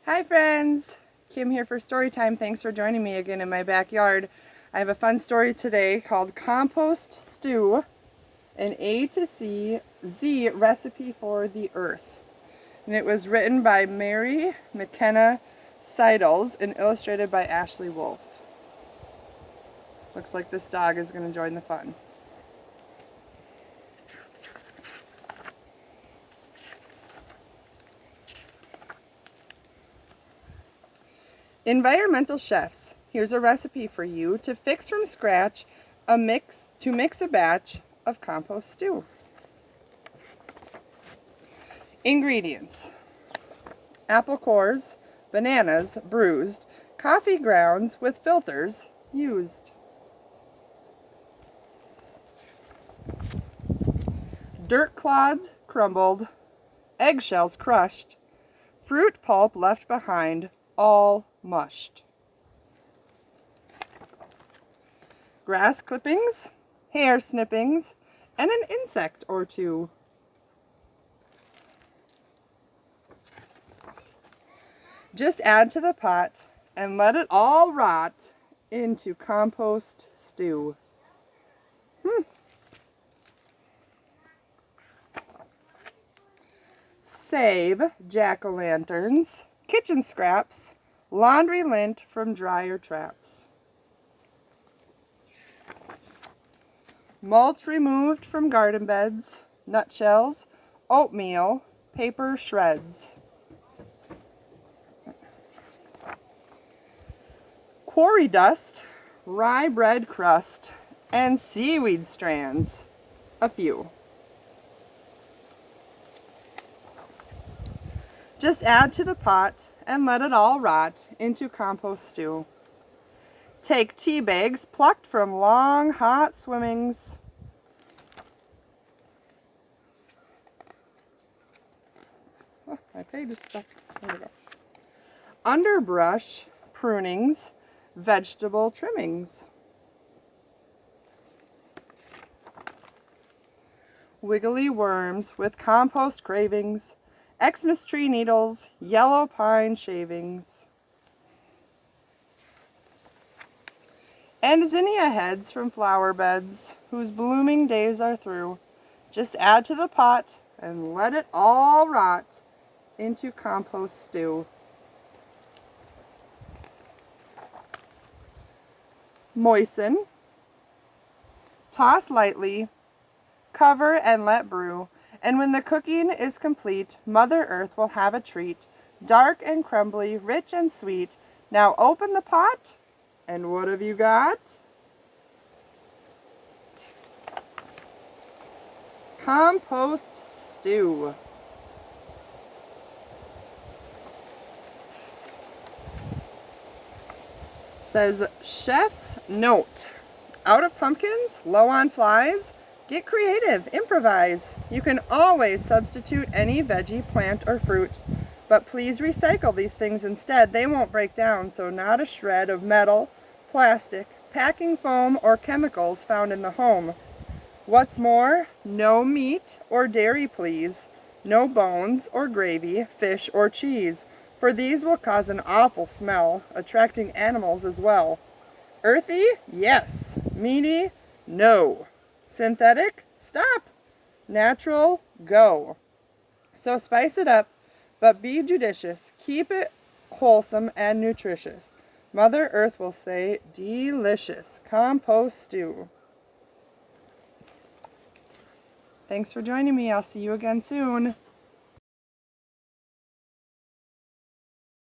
Hi friends, Kim here for Storytime. Thanks for joining me again in my backyard. I have a fun story today called Compost Stew, an A to Z recipe for the earth. And it was written by McKenna Siddals and illustrated by Ashley Wolf. Looks like this dog is going to join the fun. Environmental chefs, here's a recipe for you to fix from scratch mix a batch of compost stew. Ingredients: apple cores, bananas bruised, coffee grounds with filters used, dirt clods crumbled, eggshells crushed, fruit pulp left behind, all mushed, grass clippings, hair snippings, and an insect or two. Just add to the pot and let it all rot into compost stew. Save jack-o'-lanterns, kitchen scraps, laundry lint from dryer traps. Mulch removed from garden beds, nutshells, oatmeal, paper shreds. Quarry dust, rye bread crust, and seaweed strands, a few. Just add to the pot and let it all rot into compost stew. Take tea bags plucked from long hot swimmings. Oh, my page is stuck. There we go. Underbrush, prunings, vegetable trimmings. Wiggly worms with compost cravings, Xmas tree needles, yellow pine shavings, and zinnia heads from flower beds whose blooming days are through. Just add to the pot and let it all rot into compost stew. Moisten, toss lightly, cover and let brew. And when the cooking is complete, Mother Earth will have a treat, dark and crumbly, rich and sweet. Now open the pot, and what have you got? Compost stew. Says, chef's note: out of pumpkins, low on flies, get creative, improvise. You can always substitute any veggie, plant, or fruit, but please recycle these things instead. They won't break down, so not a shred of metal, plastic, packing foam, or chemicals found in the home. What's more, no meat or dairy, please. No bones or gravy, fish or cheese, for these will cause an awful smell, attracting animals as well. Earthy? Yes. Meaty? No. Synthetic? Stop. Natural? Go. So spice it up, but be judicious. Keep it wholesome and nutritious. Mother Earth will say, delicious. Compost stew. Thanks for joining me. I'll see you again soon.